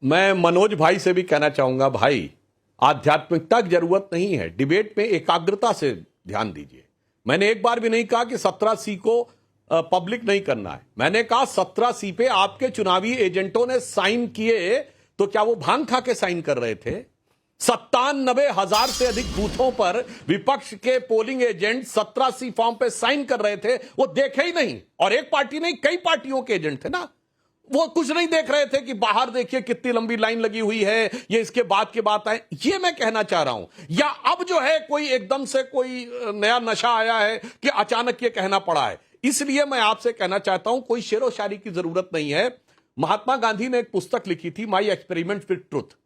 मैं मनोज भाई से भी कहना चाहूंगा, भाई आध्यात्मिकता की जरूरत नहीं है, डिबेट में एकाग्रता से ध्यान दीजिए। मैंने एक बार भी नहीं कहा कि 17 सी को पब्लिक नहीं करना है। मैंने कहा 17 सी पे आपके चुनावी एजेंटों ने साइन किए, तो क्या वो भांग खा के साइन कर रहे थे? 97,000 से अधिक बूथों पर विपक्ष के पोलिंग एजेंट 17 सी फॉर्म पे साइन कर रहे थे, वो देखे ही नहीं। और एक पार्टी नहीं, कई पार्टियों के एजेंट थे ना, वो कुछ नहीं देख रहे थे कि बाहर देखिए कितनी लंबी लाइन लगी हुई है, ये इसके बाद के बात आए। ये मैं कहना चाह रहा हूं। या अब जो है कोई एकदम से कोई नया नशा आया है कि अचानक ये कहना पड़ा है। इसलिए मैं आपसे कहना चाहता हूं, कोई शेरो शायरी की जरूरत नहीं है। महात्मा गांधी ने एक पुस्तक लिखी थी, माई एक्सपेरिमेंट विद ट्रुथ।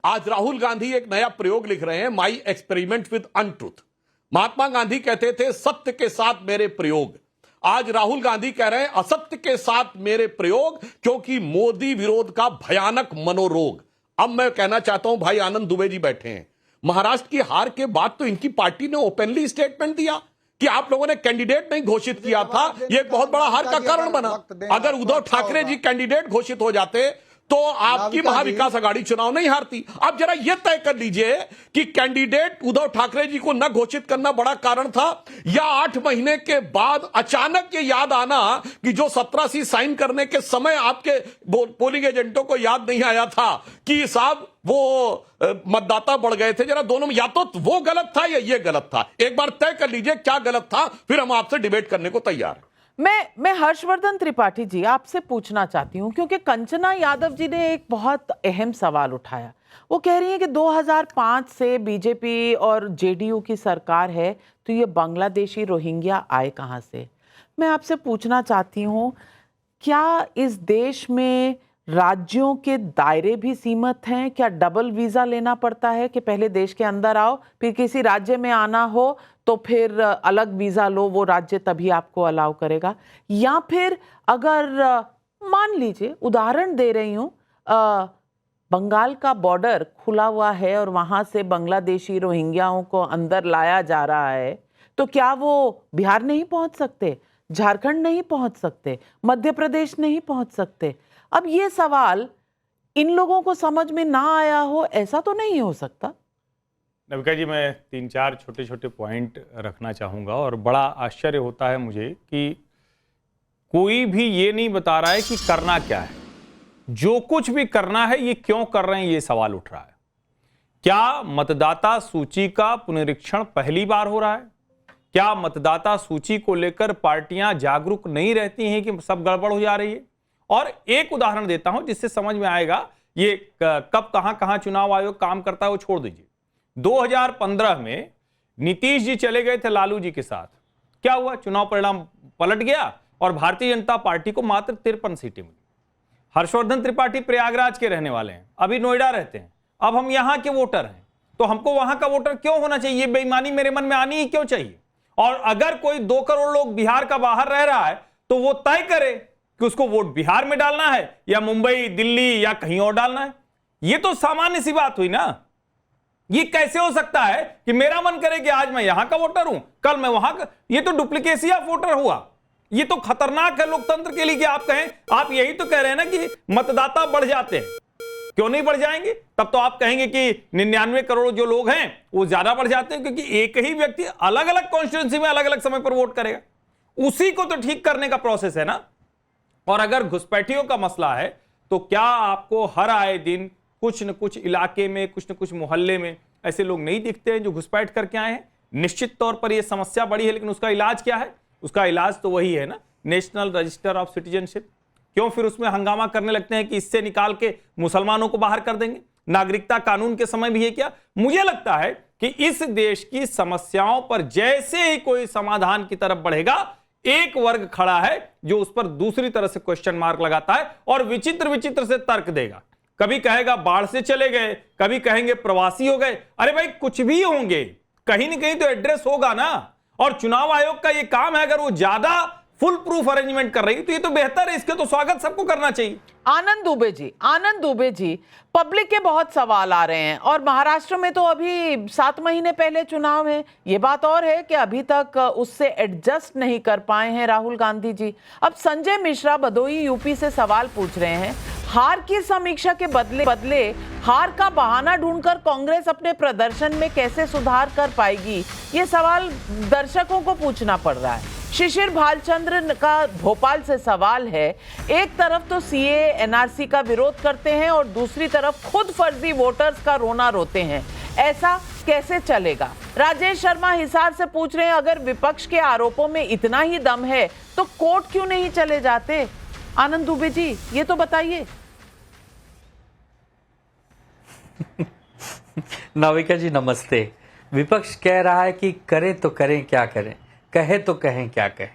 आज राहुल गांधी एक नया प्रयोग लिख रहे हैं, my experiment with untruth. Mahatma Gandhi कहते थे सत्य के साथ मेरे प्रयोग, आज राहुल गांधी कह रहे हैं असत्य के साथ मेरे प्रयोग, क्योंकि मोदी विरोध का भयानक मनोरोग। अब मैं कहना चाहता हूं, भाई आनंद दुबे जी बैठे हैं, महाराष्ट्र की हार के बाद तो इनकी पार्टी ने ओपनली स्टेटमेंट दिया कि आप लोगों ने कैंडिडेट नहीं घोषित किया था, यह एक बहुत बड़ा हार का कारण बना। अगर उद्धव ठाकरे जी कैंडिडेट घोषित हो जाते तो आपकी महाविकास आघाड़ी चुनाव नहीं हारती। आप जरा यह तय कर लीजिए कि कैंडिडेट उद्धव ठाकरे जी को न घोषित करना बड़ा कारण था, या 8 महीने के बाद अचानक ये याद आना कि जो 17 सी साइन करने के समय आपके पोलिंग एजेंटों को याद नहीं आया था कि साहब वो मतदाता बढ़ गए थे। जरा दोनों में या तो वो गलत था या ये गलत था। एक बार तय कर लीजिए क्या गलत था, फिर हम आपसे डिबेट करने को तैयार हैं। मैं हर्षवर्धन त्रिपाठी जी आपसे पूछना चाहती हूं, क्योंकि कंचना यादव जी ने एक बहुत अहम सवाल उठाया। वो कह रही हैं कि 2005 से बीजेपी और जेडीयू की सरकार है, तो ये बांग्लादेशी रोहिंग्या आए कहां से? मैं आपसे पूछना चाहती हूं, क्या इस देश में राज्यों के दायरे भी सीमित हैं? क्या डबल वीजा लेना पड़ता है कि पहले देश के अंदर आओ, फिर किसी राज्य में आना हो तो फिर अलग वीजा लो, वो राज्य तभी आपको अलाउ करेगा? या फिर अगर मान लीजिए, उदाहरण दे रही हूं, बंगाल का बॉर्डर खुला हुआ है और वहां से बांग्लादेशी रोहिंग्याओं को अंदर लाया जा रहा है, तो क्या वो बिहार नहीं पहुंच सकते, झारखंड नहीं पहुंच सकते, मध्य प्रदेश नहीं पहुंच सकते? अब ये सवाल इन लोगों को समझ में ना आया हो, ऐसा तो नहीं हो सकता। नविका जी, मैं 3-4 छोटे छोटे पॉइंट रखना चाहूँगा। और बड़ा आश्चर्य होता है मुझे कि कोई भी ये नहीं बता रहा है कि करना क्या है। जो कुछ भी करना है ये क्यों कर रहे हैं, ये सवाल उठ रहा है। क्या मतदाता सूची का पुनरीक्षण पहली बार हो रहा है? क्या मतदाता सूची को लेकर पार्टियां जागरूक नहीं रहती हैं कि सब गड़बड़ हो जा रही है? और एक उदाहरण देता हूं जिससे समझ में आएगा ये कब कहां चुनाव आयोग काम करता है, वो छोड़ दीजिए। 2015 में नीतीश जी चले गए थे लालू जी के साथ। क्या हुआ? चुनाव परिणाम पलट गया और भारतीय जनता पार्टी को मात्र 53 सीटें मिली। हर्षवर्धन त्रिपाठी प्रयागराज के रहने वाले हैं, अभी नोएडा रहते हैं। अब हम यहां के वोटर हैं, तो हमको वहां का वोटर क्यों होना चाहिए? ये बेईमानी मेरे मन में आनी ही क्यों चाहिए? और अगर कोई 2 करोड़ लोग बिहार का बाहर रह रहा है, तो वो तय करे कि उसको वोट बिहार में डालना है या मुंबई, दिल्ली या कहीं और डालना है। ये तो सामान्य सी बात हुई ना। ये कैसे हो सकता है कि मेरा मन करे कि आज मैं यहां का वोटर हूं, कल मैं वहां का? ये तो डुप्लीकेसी ऑफ वोटर हुआ। ये तो खतरनाक है लोकतंत्र के लिए कि आप कहें, आप यही तो कह रहे हैं ना कि मतदाता बढ़ जाते हैं। क्यों नहीं बढ़ जाएंगे? तब तो आप कहेंगे कि 99 करोड़ जो लोग हैं वो ज्यादा बढ़ जाते हैं, क्योंकि एक ही व्यक्ति अलग अलग कॉन्स्टिट्यूंसी में अलग अलग समय पर वोट करेगा। उसी को तो ठीक करने का प्रोसेस है ना। और अगर घुसपैठियों का मसला है, तो क्या आपको हर आए दिन कुछ न कुछ इलाके में, कुछ न कुछ मोहल्ले में ऐसे लोग नहीं दिखते हैं जो घुसपैठ करके आए हैं? निश्चित तौर पर यह समस्या बड़ी है, लेकिन उसका इलाज क्या है? उसका इलाज तो वही है ना, नेशनल रजिस्टर ऑफ सिटीजनशिप। क्यों फिर उसमें हंगामा करने लगते हैं कि इससे निकाल के मुसलमानों को बाहर कर देंगे? नागरिकता कानून के समय भी है क्या? मुझे लगता है कि इस देश की समस्याओं पर जैसे ही कोई समाधान की तरफ बढ़ेगा, एक वर्ग खड़ा है जो उस पर दूसरी तरह से क्वेश्चन मार्क लगाता है और विचित्र विचित्र से तर्क देगा। कभी कहेगा बाढ़ से चले गए, कभी कहेंगे प्रवासी हो गए। अरे भाई, कुछ भी होंगे, कहीं ना कहीं तो एड्रेस होगा ना। और चुनाव आयोग का ये काम है, अगर वो ज्यादा फुल प्रूफ अरेंजमेंट कर रही है तो ये तो बेहतर है, इसके तो स्वागत सबको करना चाहिए। आनंद दुबे जी, पब्लिक के बहुत सवाल आ रहे हैं और महाराष्ट्र में तो अभी 7 महीने पहले चुनाव है। ये बात और है कि अभी तक उससे एडजस्ट नहीं कर पाए हैं राहुल गांधी जी। अब संजय मिश्रा भदोही यूपी से सवाल पूछ रहे हैं, हार की समीक्षा के बदले हार का बहाना ढूंढकर कांग्रेस अपने प्रदर्शन में कैसे सुधार कर पाएगी, ये सवाल दर्शकों को पूछना पड़ रहा है। शिशिर भालचंद्र का भोपाल से सवाल है, एक तरफ तो सीए एनआरसी का विरोध करते हैं और दूसरी तरफ खुद फर्जी वोटर्स का रोना रोते हैं, ऐसा कैसे चलेगा? राजेश शर्मा हिसार से पूछ रहे हैं, अगर विपक्ष के आरोपों में इतना ही दम है तो कोर्ट क्यों नहीं चले जाते? आनंद दुबे जी, ये तो बताइए। नाविका जी नमस्ते। विपक्ष कह रहा है कि करें तो करें क्या करें, कहे तो कहें क्या कहें।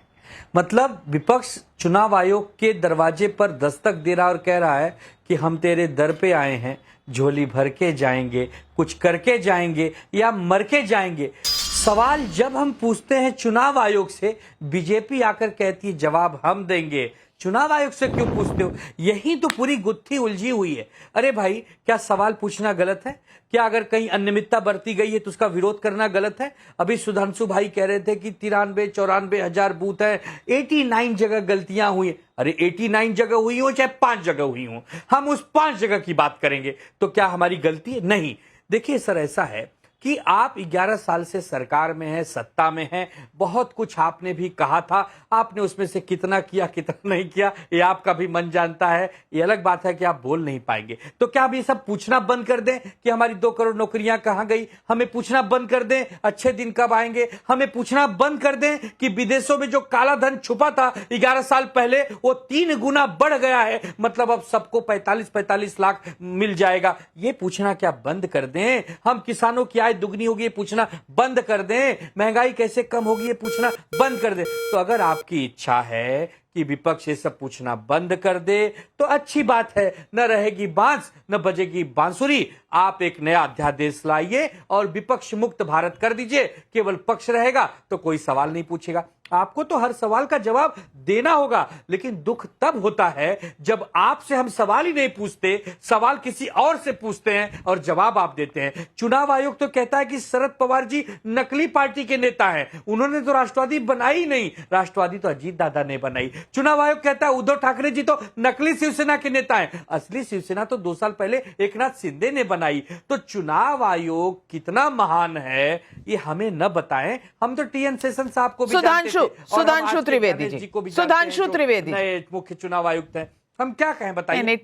मतलब विपक्ष चुनाव आयोग के दरवाजे पर दस्तक दे रहा और कह रहा है कि हम तेरे दर पे आए हैं, झोली भर के जाएंगे, कुछ करके जाएंगे या मर के जाएंगे। सवाल जब हम पूछते हैं चुनाव आयोग से, बीजेपी आकर कहती है जवाब हम देंगे। चुनाव आयोग से क्यों पूछते हो? यही तो पूरी गुत्थी उलझी हुई है। अरे भाई, क्या सवाल पूछना गलत है? क्या अगर कहीं अनियमितता बरती गई है तो उसका विरोध करना गलत है? अभी सुधांशु भाई कह रहे थे कि 93-94 हजार बूथ है, 89 जगह गलतियां हुई। अरे 89 जगह हुई हो चाहे 5 जगह हुई हो, हम उस 5 जगह की बात करेंगे। तो क्या हमारी गलती है? नहीं। देखिए सर, ऐसा है कि आप 11 साल से सरकार में हैं, सत्ता में हैं, बहुत कुछ आपने भी कहा था, आपने उसमें से कितना किया कितना नहीं किया ये आपका भी मन जानता है। ये अलग बात है कि आप बोल नहीं पाएंगे। तो क्या आप ये सब पूछना बंद कर दें कि हमारी 2 करोड़ नौकरियां कहां गई? हमें पूछना बंद कर दें अच्छे दिन कब आएंगे? हमें पूछना बंद कर दें कि विदेशों में जो काला धन छुपा था 11 साल पहले वो 3 गुना बढ़ गया है, मतलब अब सबको 45-45 लाख मिल जाएगा। ये पूछना क्या बंद कर दें? हम किसानों की दुगनी होगी ये पूछना बंद कर दें? महंगाई कैसे कम होगी ये पूछना बंद कर दें? तो अगर आपकी इच्छा है कि विपक्ष ये सब पूछना बंद कर दे तो अच्छी बात है। न रहेगी बांस न बजेगी बांसुरी। आप एक नया अध्यादेश लाइए और विपक्ष मुक्त भारत कर दीजिए। केवल पक्ष रहेगा तो कोई सवाल नहीं पूछेगा। आपको तो हर सवाल का जवाब देना होगा, लेकिन दुख तब होता है जब आपसे हम सवाल ही नहीं पूछते, सवाल किसी और से पूछते हैं और जवाब आप देते हैं। चुनाव आयोग तो कहता है कि शरद पवार जी नकली पार्टी के नेता हैं, उन्होंने तो राष्ट्रवादी बनाई ही नहीं, राष्ट्रवादी तो अजीत दादा ने बनाई। चुनाव आयोग कहता है उद्धव ठाकरे जी तो नकली शिवसेना के नेता हैं, असली शिवसेना तो 2 साल पहले एकनाथ शिंदे ने बनाई। तो चुनाव आयोग कितना महान है ये हमें न बताएं। हम तो टीएन सेशन साहब को भी सुधांशु त्रिवेदी जी, सुधांशु त्रिवेदी नए मुख्य चुनाव आयुक्त हैं। हम क्या कहें बताइए?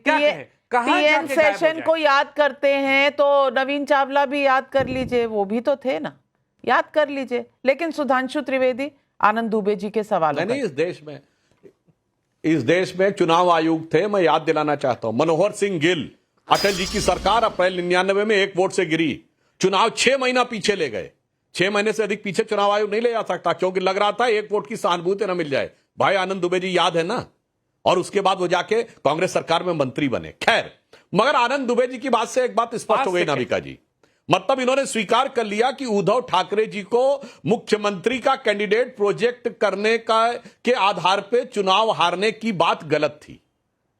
टीएन सेशन को याद करते हैं तो नवीन चावला भी याद कर लीजिए, वो भी तो थे ना, याद कर लीजिए। लेकिन सुधांशु त्रिवेदी, आनंद दुबे जी के सवाल नहीं, इस देश में चुनाव आयुक्त थे। मैं याद दिलाना चाहता हूं, मनोहर सिंह गिल, अटल जी की सरकार अप्रैल 99 में 1 वोट से गिरी, चुनाव 6 महीना पीछे ले गए। 6 महीने से अधिक पीछे चुनाव आयोग नहीं ले जा सकता, क्योंकि लग रहा था 1 वोट की सहानुभूति न मिल जाए। भाई आनंद दुबे जी याद है ना? और उसके बाद वो जाके कांग्रेस सरकार में मंत्री बने। खैर, मगर आनंद दुबे जी की बात से एक बात स्पष्ट हो गई नाविका जी, मतलब इन्होंने स्वीकार कर लिया कि उद्धव ठाकरे जी को मुख्यमंत्री का कैंडिडेट प्रोजेक्ट करने का के आधार पर चुनाव हारने की बात गलत थी।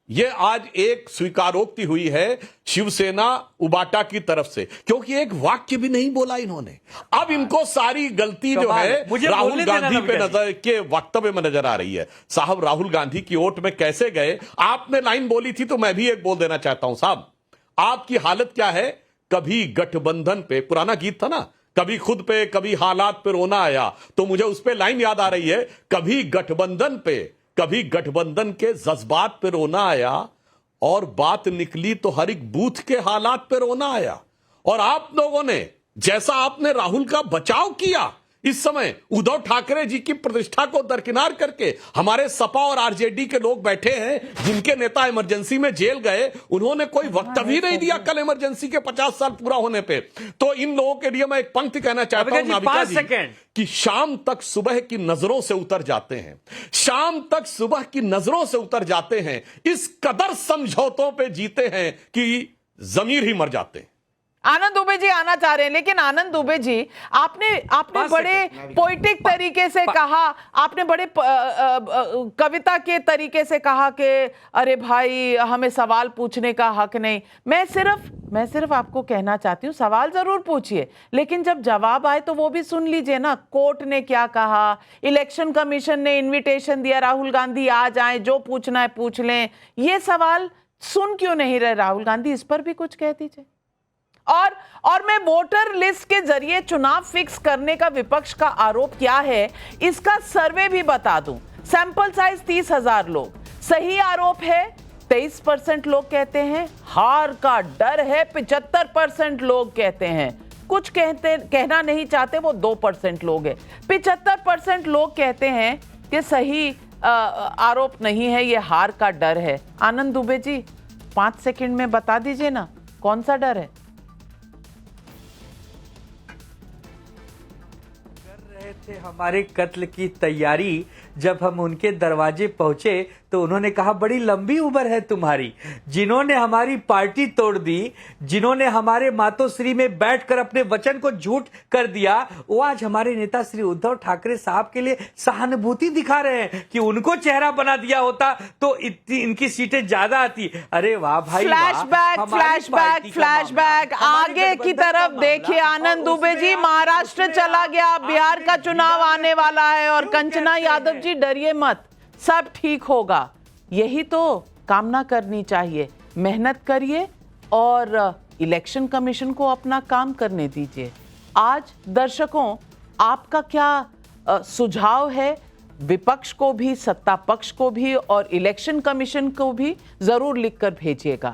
यह आज एक स्वीकारोक्ति हुई है शिवसेना उबाटा की तरफ से, क्योंकि एक वाक्य भी नहीं बोला इन्होंने। अब इनको सारी गलती जो है राहुल गांधी पे नजर के वक्तव्य में नजर आ रही है। साहब, राहुल गांधी की ओट में कैसे गए? आपने लाइन बोली थी तो मैं भी एक बोल देना चाहता हूं। साहब, आपकी हालत क्या है? कभी गठबंधन पे, पुराना गीत था ना, कभी खुद पे कभी हालात पे रोना आया, तो मुझे उस पे लाइन याद आ रही है, कभी गठबंधन पे कभी गठबंधन के जज्बात पे रोना आया और बात निकली तो हर एक बूथ के हालात पे रोना आया। और आप लोगों ने, जैसा आपने राहुल का बचाव किया, इस समय उद्धव ठाकरे जी की प्रतिष्ठा को दरकिनार करके हमारे सपा और आरजेडी के लोग बैठे हैं जिनके नेता इमरजेंसी में जेल गए, उन्होंने कोई वक्तव्य ही नहीं दिया कल इमरजेंसी के 50 साल पूरा होने पे। तो इन लोगों के लिए मैं एक पंक्ति कहना चाहता हूं नाविका जी, कि शाम तक सुबह की नजरों से उतर जाते हैं, शाम तक सुबह की नजरों से उतर जाते हैं, इस कदर समझौतों पे जीते हैं कि जमीर ही मर जाते हैं। आनंद दुबे जी आना चाह रहे हैं, लेकिन आनंद दुबे जी, आपने बड़े पोइटिक तरीके से कहा, आपने बड़े कविता के तरीके से कहा कि अरे भाई हमें सवाल पूछने का हक नहीं। मैं सिर्फ आपको कहना चाहती हूँ, सवाल जरूर पूछिए, लेकिन जब जवाब आए तो वो भी सुन लीजिए ना। कोर्ट ने क्या कहा, इलेक्शन कमीशन ने इन्विटेशन दिया, राहुल गांधी आ जाएं, जो पूछना है पूछ लें, ये सवाल सुन क्यों नहीं रहे राहुल गांधी? इस पर भी कुछ कह दीजिए। और मैं वोटर लिस्ट के जरिए चुनाव फिक्स करने का विपक्ष का आरोप क्या है, इसका सर्वे भी बता दूं। सैंपल साइज 30,000 लोग। सही आरोप है 23% लोग कहते हैं, हार का डर है 75% लोग कहते हैं, कुछ कहना नहीं चाहते वो 2% लोग हैं। 75% लोग कहते हैं कि सही आरोप नहीं है, ये हार का डर है। आनंद दुबे जी 5 सेकंड में बता दीजिए ना, कौन सा डर है? थे हमारे कत्ल की तैयारी। जब हम उनके दरवाजे पहुंचे तो उन्होंने कहा बड़ी लंबी उम्र है तुम्हारी। जिन्होंने हमारी पार्टी तोड़ दी, जिन्होंने हमारे मातोश्री में बैठकर अपने वचन को झूठ कर दिया, वो आज हमारे नेता श्री उद्धव ठाकरे साहब के लिए सहानुभूति दिखा रहे हैं कि उनको चेहरा बना दिया होता तो इनकी सीटें ज्यादा आती। अरे वाह भाई, फ्लैशबैक आगे की तरफ देखिए। आनंद दुबे जी महाराष्ट्र चला गया, बिहार का चुनाव आने वाला है और कंचना यादव जी डरिए मत, सब ठीक होगा। यही तो कामना करनी चाहिए। मेहनत करिए और इलेक्शन कमीशन को अपना काम करने दीजिए। आज दर्शकों आपका क्या सुझाव है? विपक्ष को भी, सत्ता पक्ष को भी और इलेक्शन कमीशन को भी जरूर लिखकर भेजिएगा।